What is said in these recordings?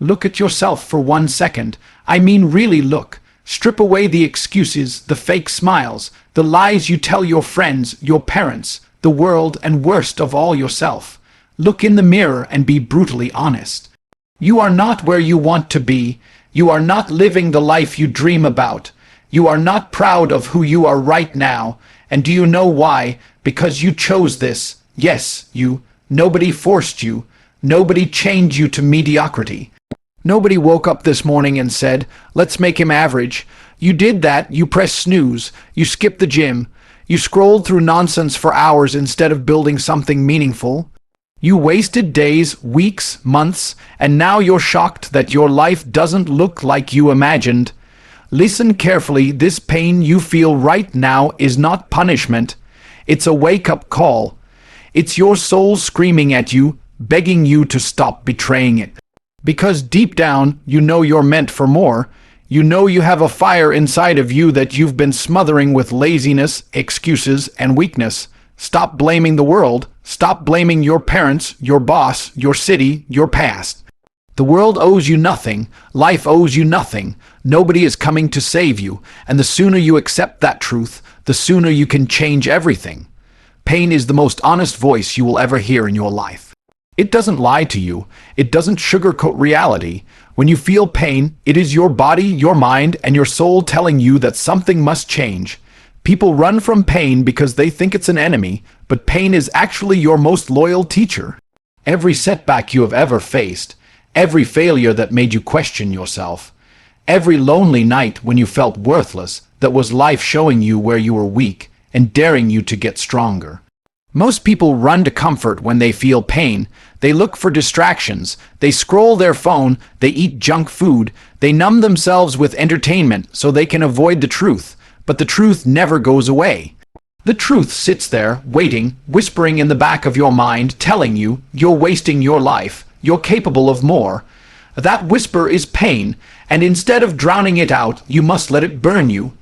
Look at yourself for 1 second. I mean really look. Strip away the excuses, the fake smiles, the lies you tell your friends, your parents, the world, and worst of all yourself. Look in the mirror and be brutally honest. You are not where you want to be. You are not living the life you dream about. You are not proud of who you are right now. And do you know why? Because you chose this. Yes, you. Nobody forced you. Nobody chained you to mediocrity. Nobody woke up this morning and said, let's make him average. You did that. You pressed snooze. You skipped the gym. You scrolled through nonsense for hours instead of building something meaningful. You wasted days, weeks, months, and now you're shocked that your life doesn't look like you imagined. Listen carefully. This pain you feel right now is not punishment. It's a wake-up call. It's your soul screaming at you, begging you to stop betraying it. Because deep down, you know you're meant for more. You know you have a fire inside of you that you've been smothering with laziness, excuses, and weakness. Stop blaming the world. Stop blaming your parents, your boss, your city, your past. The world owes you nothing. Life owes you nothing. Nobody is coming to save you. And the sooner you accept that truth, the sooner you can change everything. Pain is the most honest voice you will ever hear in your life. It doesn't lie to you. It doesn't sugarcoat reality. When you feel pain, it is your body, your mind, and your soul telling you that something must change. People run from pain because they think it's an enemy, but pain is actually your most loyal teacher. Every setback you have ever faced, every failure that made you question yourself, every lonely night when you felt worthless, that was life showing you where you were weak and daring you to get stronger. Most people run to comfort when they feel pain. They look for distractions. They scroll their phone. They eat junk food. They numb themselves with entertainment so they can avoid the truth. But the truth never goes away. The truth sits there, waiting, whispering in the back of your mind, telling you you're wasting your life. You're capable of more. That whisper is pain, and instead of drowning it out, you must let it burn you.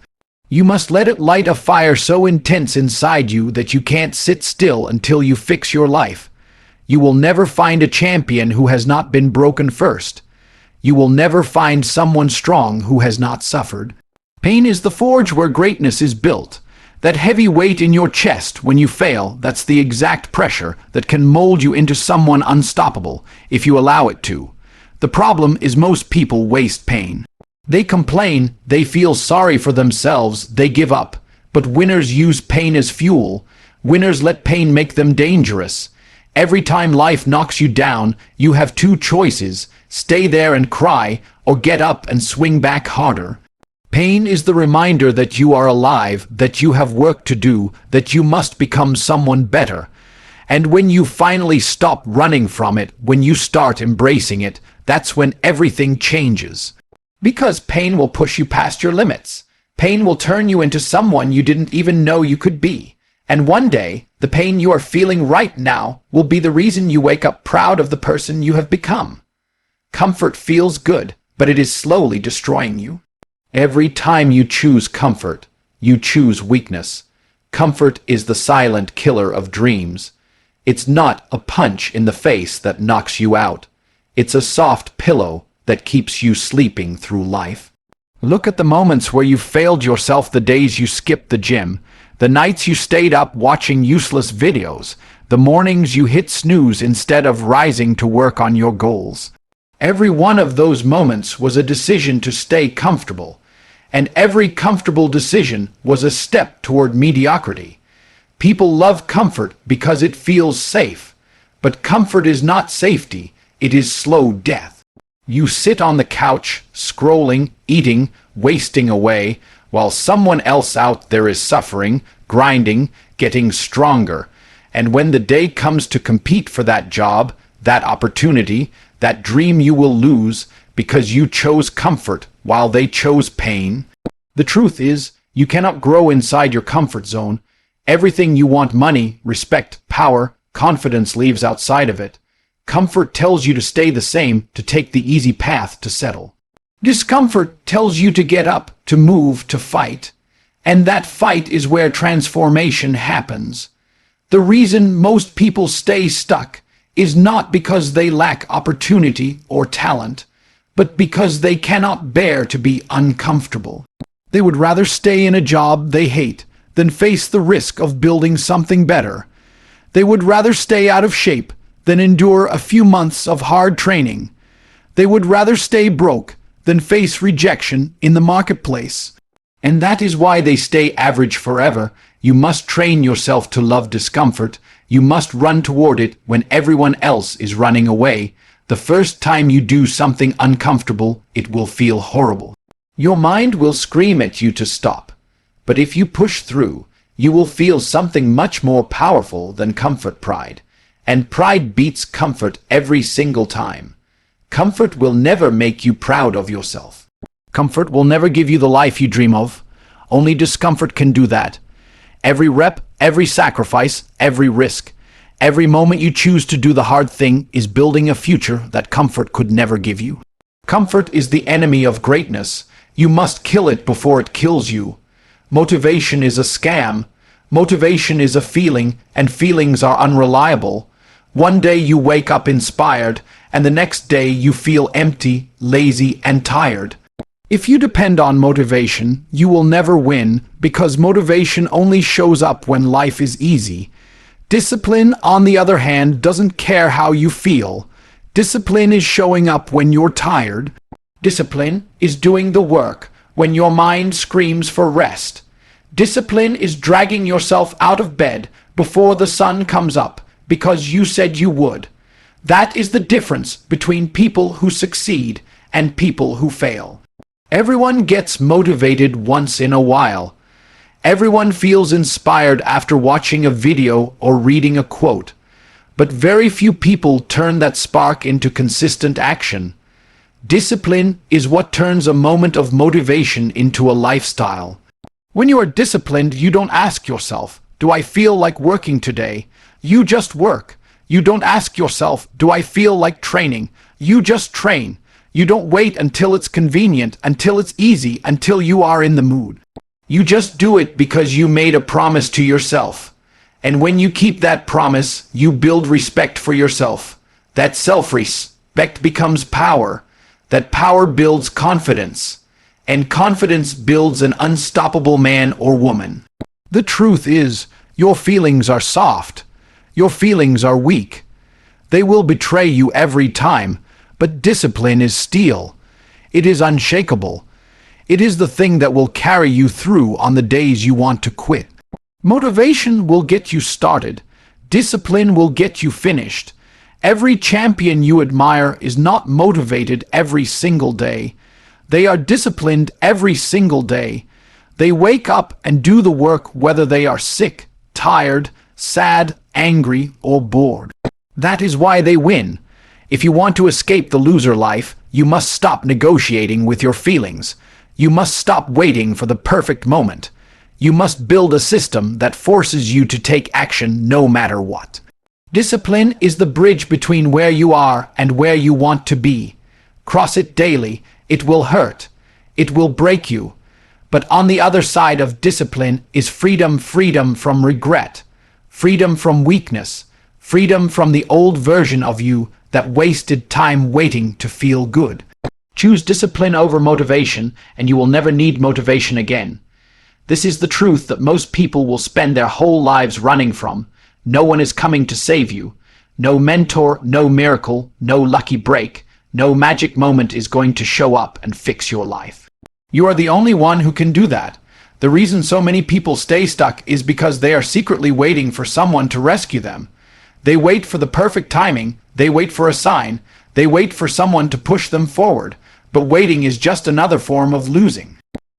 You must let it light a fire so intense inside you that you can't sit still until you fix your life. You will never find a champion who has not been broken first. You will never find someone strong who has not suffered. Pain is the forge where greatness is built. That heavy weight in your chest when you fail, that's the exact pressure that can mold you into someone unstoppable if you allow it to. The problem is most people waste pain. They complain, they feel sorry for themselves, they give up. But winners use pain as fuel. Winners let pain make them dangerous. Every time life knocks you down, you have two choices: stay there and cry, or get up and swing back harder. Pain is the reminder that you are alive, that you have work to do, that you must become someone better. And when you finally stop running from it, when you start embracing it, that's when everything changes. Because pain will push you past your limits. Pain will turn you into someone you didn't even know you could be. And one day, the pain you are feeling right now will be the reason you wake up proud of the person you have become. Comfort feels good, but it is slowly destroying you. Every time you choose comfort, you choose weakness. Comfort is the silent killer of dreams. It's not a punch in the face that knocks you out. It's a soft pillow that keeps you sleeping through life. Look at the moments where you failed yourself, the days you skipped the gym, the nights you stayed up watching useless videos, the mornings you hit snooze instead of rising to work on your goals. Every one of those moments was a decision to stay comfortable, and every comfortable decision was a step toward mediocrity. People love comfort because it feels safe, but comfort is not safety, it is slow death. You sit on the couch, scrolling, eating, wasting away, while someone else out there is suffering, grinding, getting stronger. And when the day comes to compete for that job, that opportunity, that dream, you will lose because you chose comfort while they chose pain. The truth is, you cannot grow inside your comfort zone. Everything you want, money, respect, power, confidence, leaves outside of it. Comfort tells you to stay the same, to take the easy path, to settle. Discomfort tells you to get up, to move, to fight. And that fight is where transformation happens. The reason most people stay stuck is not because they lack opportunity or talent, but because they cannot bear to be uncomfortable. They would rather stay in a job they hate than face the risk of building something better. They would rather stay out of shape than endure a few months of hard training. They would rather stay broke than face rejection in the marketplace. And that is why they stay average forever. You must train yourself to love discomfort. You must run toward it when everyone else is running away. The first time you do something uncomfortable, it will feel horrible. Your mind will scream at you to stop. But if you push through, you will feel something much more powerful than comfort pride. And pride beats comfort every single time. Comfort will never make you proud of yourself. Comfort will never give you the life you dream of. Only discomfort can do that. Every rep, every sacrifice, every risk, every moment you choose to do the hard thing is building a future that comfort could never give you. Comfort is the enemy of greatness. You must kill it before it kills you. Motivation is a scam. Motivation is a feeling, and feelings are unreliable. One day you wake up inspired, and the next day you feel empty, lazy, and tired. If you depend on motivation, you will never win, because motivation only shows up when life is easy. Discipline, on the other hand, doesn't care how you feel. Discipline is showing up when you're tired. Discipline is doing the work when your mind screams for rest. Discipline is dragging yourself out of bed before the sun comes up because you said you would. That is the difference between people who succeed and people who fail. Everyone gets motivated once in a while. Everyone feels inspired after watching a video or reading a quote. But very few people turn that spark into consistent action. Discipline is what turns a moment of motivation into a lifestyle. When you are disciplined, you don't ask yourself, "Do I feel like working today?" You just work. You don't ask yourself, "Do I feel like training?" You just train. You don't wait until it's convenient, until it's easy, until you are in the mood. You just do it because you made a promise to yourself. And when you keep that promise, you build respect for yourself. That self-respect becomes power. That power builds confidence. And confidence builds an unstoppable man or woman. The truth is, your feelings are soft. Your feelings are weak. They will betray you every time, but discipline is steel. It is unshakable. It is the thing that will carry you through on the days you want to quit. Motivation will get you started. Discipline will get you finished. Every champion you admire is not motivated every single day. They are disciplined every single day. They wake up and do the work whether they are sick, tired, sad, angry, or bored. That is why they win. If you want to escape the loser life, you must stop negotiating with your feelings. You must stop waiting for the perfect moment. You must build a system that forces you to take action no matter what. Discipline is the bridge between where you are and where you want to be. Cross it daily. It will hurt. It will break you. But on the other side of discipline is freedom, freedom from regret, freedom from weakness, freedom from the old version of you that wasted time waiting to feel good. Choose discipline over motivation, and you will never need motivation again. This is the truth that most people will spend their whole lives running from. No one is coming to save you. No mentor, no miracle, no lucky break, no magic moment is going to show up and fix your life. You are the only one who can do that. The reason so many people stay stuck is because they are secretly waiting for someone to rescue them. They wait for the perfect timing, they wait for a sign, they wait for someone to push them forward. But waiting is just another form of losing.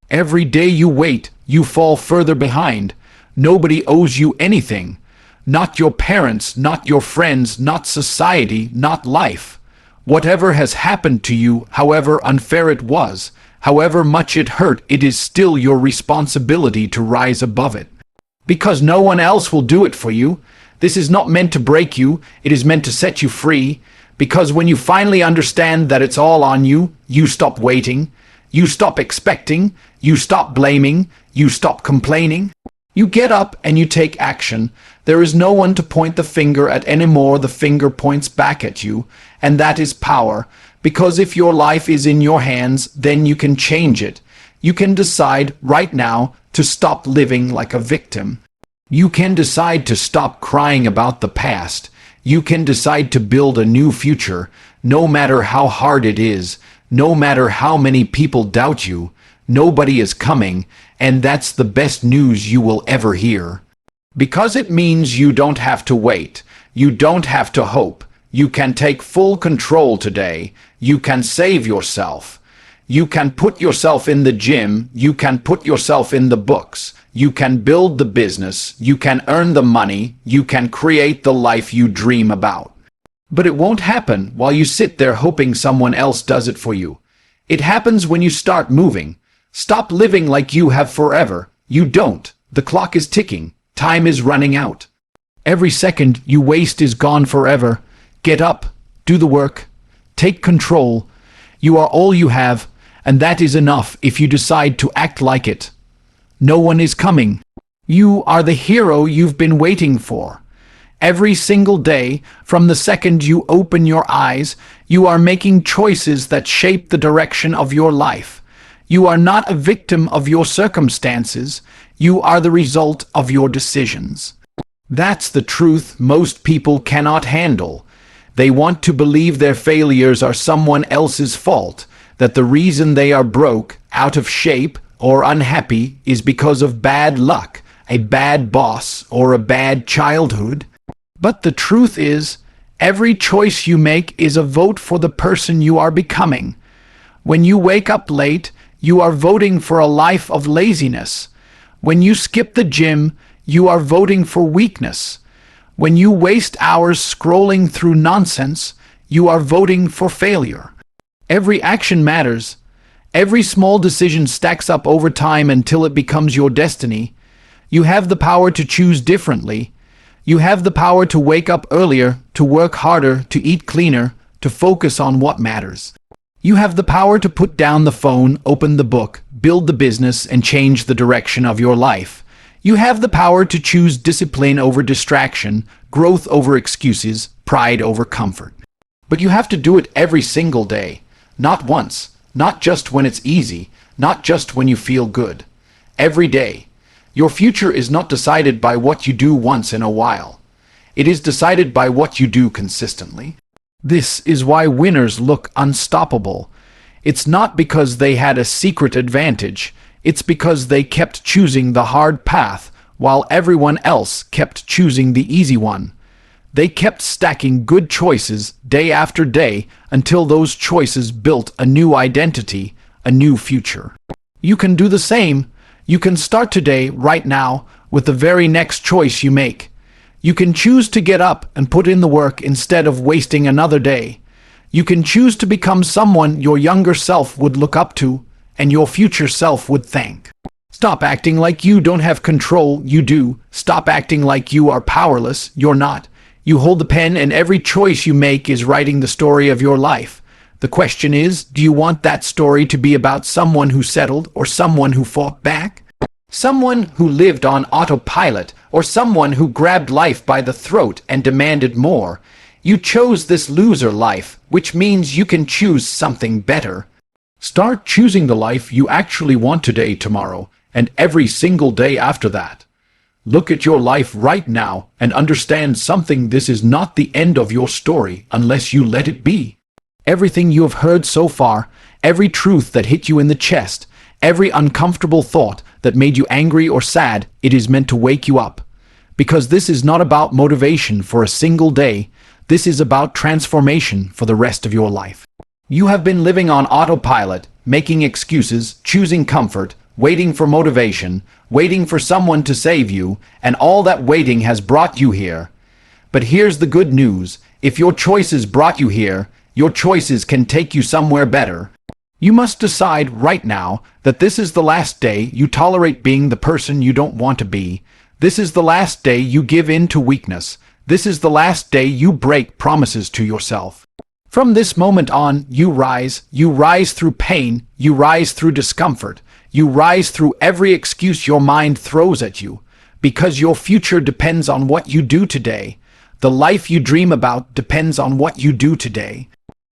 Every day you wait, you fall further behind. Nobody owes you anything. Not your parents, not your friends, not society, not life. Whatever has happened to you, however unfair it was, however much it hurt, it is still your responsibility to rise above it. Because no one else will do it for you. This is not meant to break you, it is meant to set you free. Because when you finally understand that it's all on you, you stop waiting, you stop expecting, you stop blaming, you stop complaining. You get up and you take action. There is no one to point the finger at anymore. The finger points back at you, and that is power. Because if your life is in your hands, then you can change it. You can decide right now to stop living like a victim. You can decide to stop crying about the past. You can decide to build a new future, no matter how hard it is, no matter how many people doubt you. Nobody is coming, and that's the best news you will ever hear. Because it means you don't have to wait. You don't have to hope. You can take full control today. You can save yourself. You can put yourself in the gym. You can put yourself in the books. You can build the business. You can earn the money. You can create the life you dream about. But it won't happen while you sit there hoping someone else does it for you. It happens when you start moving. Stop living like you have forever. You don't. The clock is ticking. Time is running out. Every second you waste is gone forever. Get up. Do the work. Take control. You are all you have, and that is enough if you decide to act like it. No one is coming. You are the hero you've been waiting for. Every single day, from the second you open your eyes, you are making choices that shape the direction of your life. You are not a victim of your circumstances. You are the result of your decisions. That's the truth most people cannot handle. They want to believe their failures are someone else's fault, that the reason they are broke, out of shape, or unhappy is because of bad luck, a bad boss, or a bad childhood. But the truth is, every choice you make is a vote for the person you are becoming. When you wake up late, you are voting for a life of laziness. When you skip the gym, you are voting for weakness. When you waste hours scrolling through nonsense, you are voting for failure. Every action matters. Every small decision stacks up over time until it becomes your destiny. You have the power to choose differently. You have the power to wake up earlier, to work harder, to eat cleaner, to focus on what matters. You have the power to put down the phone, open the book, build the business, and change the direction of your life. You have the power to choose discipline over distraction, growth over excuses, pride over comfort. But you have to do it every single day. Not once, not just when it's easy, not just when you feel good. Every day. Your future is not decided by what you do once in a while. It is decided by what you do consistently. This is why winners look unstoppable. It's not because they had a secret advantage. It's because they kept choosing the hard path while everyone else kept choosing the easy one. They kept stacking good choices day after day until those choices built a new identity, a new future. You can do the same. You can start today, right now, with the very next choice you make. You can choose to get up and put in the work instead of wasting another day. You can choose to become someone your younger self would look up to and your future self would thank. Stop acting like you don't have control. You do. Stop acting like you are powerless. You're not. You hold the pen, and every choice you make is writing the story of your life. The question is, do you want that story to be about someone who settled or someone who fought back? Someone who lived on autopilot or someone who grabbed life by the throat and demanded more? You chose this loser life, which means you can choose something better. Start choosing the life you actually want today, tomorrow, and every single day after that. Look at your life right now and understand something: this is not the end of your story unless you let it be. Everything you have heard so far, every truth that hit you in the chest, every uncomfortable thought that made you angry or sad, it is meant to wake you up. Because this is not about motivation for a single day. This is about transformation for the rest of your life. You have been living on autopilot, making excuses, choosing comfort, waiting for motivation, waiting for someone to save you, and all that waiting has brought you here. But here's the good news: if your choices brought you here, your choices can take you somewhere better. You must decide right now that this is the last day you tolerate being the person you don't want to be. This is the last day you give in to weakness. This is the last day you break promises to yourself. From this moment on, you rise through pain, you rise through discomfort, you rise through every excuse your mind throws at you, because your future depends on what you do today. The life you dream about depends on what you do today.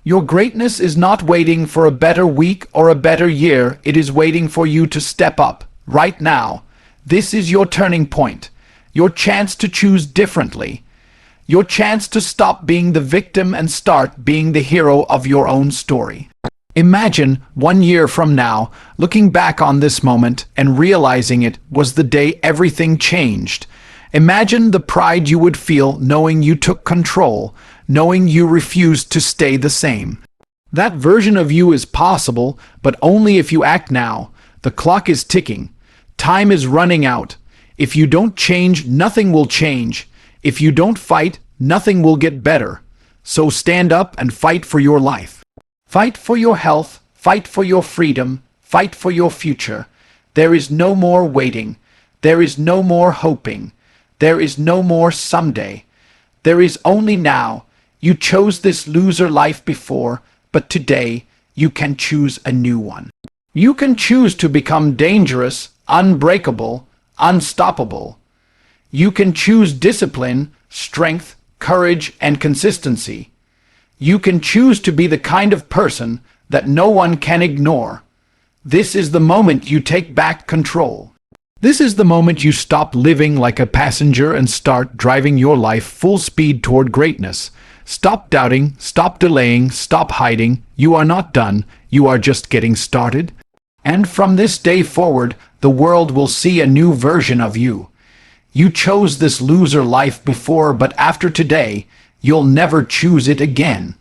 Your greatness is not waiting for a better week or a better year. It is waiting for you to step up, right now. This is your turning point, your chance to choose differently, your chance to stop being the victim and start being the hero of your own story. Imagine 1 year from now, looking back on this moment and realizing it was the day everything changed. Imagine the pride you would feel knowing you took control, knowing you refused to stay the same. That version of you is possible, but only if you act now. The clock is ticking. Time is running out. If you don't change, nothing will change. If you don't fight, nothing will get better. So stand up and fight for your life. Fight for your health, fight for your freedom, fight for your future. There is no more waiting. There is no more hoping. There is no more someday. There is only now. You chose this loser life before, but today you can choose a new one. You can choose to become dangerous, unbreakable, unstoppable. You can choose discipline, strength, courage, and consistency. You can choose to be the kind of person that no one can ignore. This is the moment you take back control. This is the moment you stop living like a passenger and start driving your life full speed toward greatness. Stop doubting, stop delaying, stop hiding. You are not done. You are just getting started. And from this day forward, the world will see a new version of you. You chose this loser life before, but after today, you'll never choose it again.